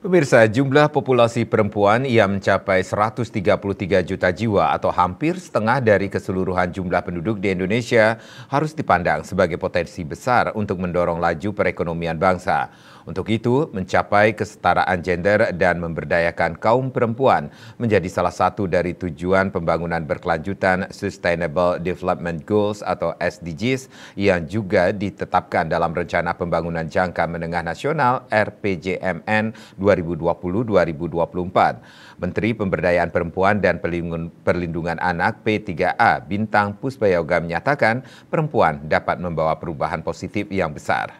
Pemirsa, jumlah populasi perempuan yang mencapai 133 juta jiwa atau hampir setengah dari keseluruhan jumlah penduduk di Indonesia harus dipandang sebagai potensi besar untuk mendorong laju perekonomian bangsa. Untuk itu, mencapai kesetaraan gender dan memberdayakan kaum perempuan menjadi salah satu dari tujuan pembangunan berkelanjutan Sustainable Development Goals atau SDGs yang juga ditetapkan dalam Rencana Pembangunan Jangka Menengah Nasional RPJMN 2020-2024. Menteri Pemberdayaan Perempuan dan Perlindungan Anak P3A Bintang Puspayoga menyatakan perempuan dapat membawa perubahan positif yang besar.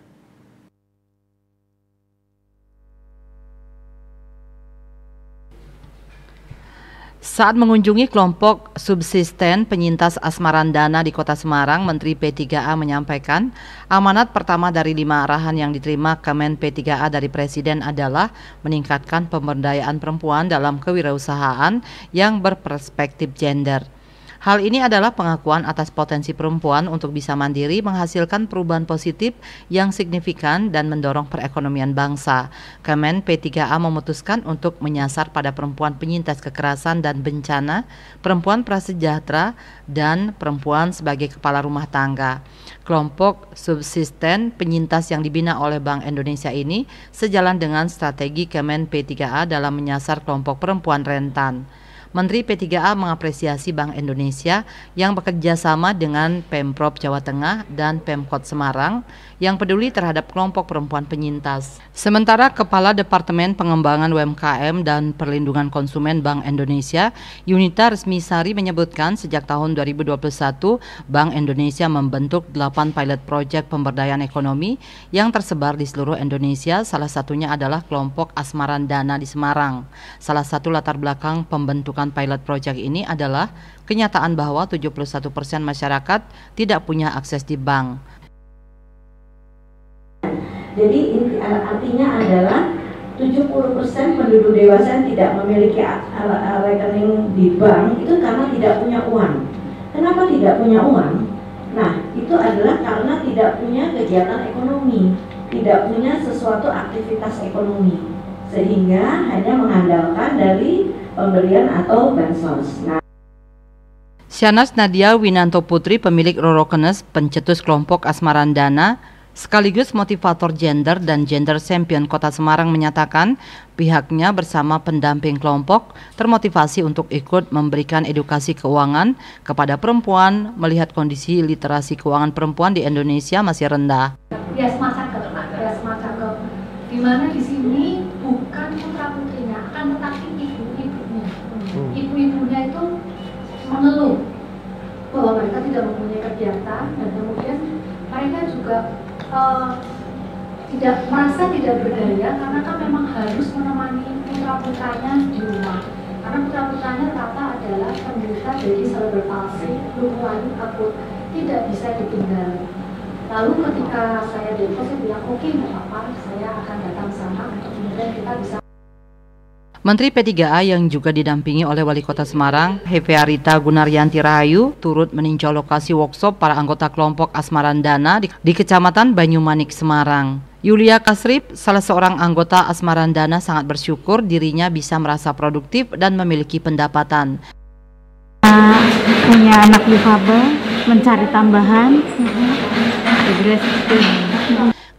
Saat mengunjungi kelompok subsisten penyintas Asmarandana di Kota Semarang, Menteri P3A menyampaikan amanat pertama dari 5 arahan yang diterima Kemen P3A dari Presiden adalah meningkatkan pemberdayaan perempuan dalam kewirausahaan yang berperspektif gender. Hal ini adalah pengakuan atas potensi perempuan untuk bisa mandiri menghasilkan perubahan positif yang signifikan dan mendorong perekonomian bangsa. Kemen P3A memutuskan untuk menyasar pada perempuan penyintas kekerasan dan bencana, perempuan prasejahtera, dan perempuan sebagai kepala rumah tangga. Kelompok subsisten penyintas yang dibina oleh Bank Indonesia ini sejalan dengan strategi Kemen P3A dalam menyasar kelompok perempuan rentan. Menteri P3A mengapresiasi Bank Indonesia yang bekerja sama dengan Pemprov Jawa Tengah dan Pemkot Semarang yang peduli terhadap kelompok perempuan penyintas. Sementara Kepala Departemen Pengembangan UMKM dan Perlindungan Konsumen Bank Indonesia, Yunita Resmisari menyebutkan sejak tahun 2021, Bank Indonesia membentuk 8 pilot project pemberdayaan ekonomi yang tersebar di seluruh Indonesia, salah satunya adalah kelompok Asmarandana di Semarang. Salah satu latar belakang pembentukan pilot project ini adalah kenyataan bahwa 71% masyarakat tidak punya akses di bank. Jadi artinya adalah 70% penduduk dewasa tidak memiliki rekening di bank itu karena tidak punya uang. Kenapa tidak punya uang? Nah, itu adalah karena tidak punya kegiatan ekonomi, tidak punya sesuatu aktivitas ekonomi, sehingga hanya mengandalkan dari pemberian atau bansos. Syanas Nadia Winanto Putri, pemilik Rorokenes, pencetus kelompok Asmarandana, sekaligus motivator gender dan gender champion Kota Semarang menyatakan pihaknya bersama pendamping kelompok termotivasi untuk ikut memberikan edukasi keuangan kepada perempuan melihat kondisi literasi keuangan perempuan di Indonesia masih rendah. Bias cakep, di mana di sini bukan putra-putrinya, akan tetapi ibu-ibunya. Ibu-ibunya itu mengeluh bahwa mereka tidak mempunyai kegiatan dan kemudian mereka juga merasa tidak berdaya karena kan memang harus menemani putra-putranya di rumah. Karena putra-putranya rata adalah penderita dari cerebral palsy, lumpuhan akut, tidak bisa ditinggal. Lalu ketika saya demo, saya bilang oke, nggak apa-apa, saya akan datang sana untuk kemudian kita bisa. Menteri P3A yang juga didampingi oleh Wali Kota Semarang, Hevearita Gunaryanti Rahayu, turut meninjau lokasi workshop para anggota kelompok Asmarandana di Kecamatan Banyumanik, Semarang. Yulia Kasrip, salah seorang anggota Asmarandana, sangat bersyukur dirinya bisa merasa produktif dan memiliki pendapatan. Punya anak difabel, mencari tambahan.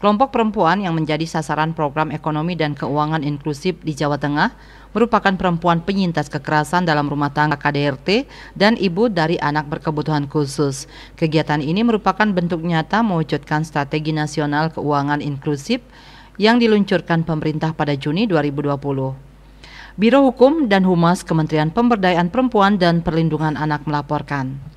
Kelompok perempuan yang menjadi sasaran program ekonomi dan keuangan inklusif di Jawa Tengah merupakan perempuan penyintas kekerasan dalam rumah tangga KDRT dan ibu dari anak berkebutuhan khusus. Kegiatan ini merupakan bentuk nyata mewujudkan strategi nasional keuangan inklusif yang diluncurkan pemerintah pada Juni 2020. Biro Hukum dan Humas Kementerian Pemberdayaan Perempuan dan Perlindungan Anak melaporkan.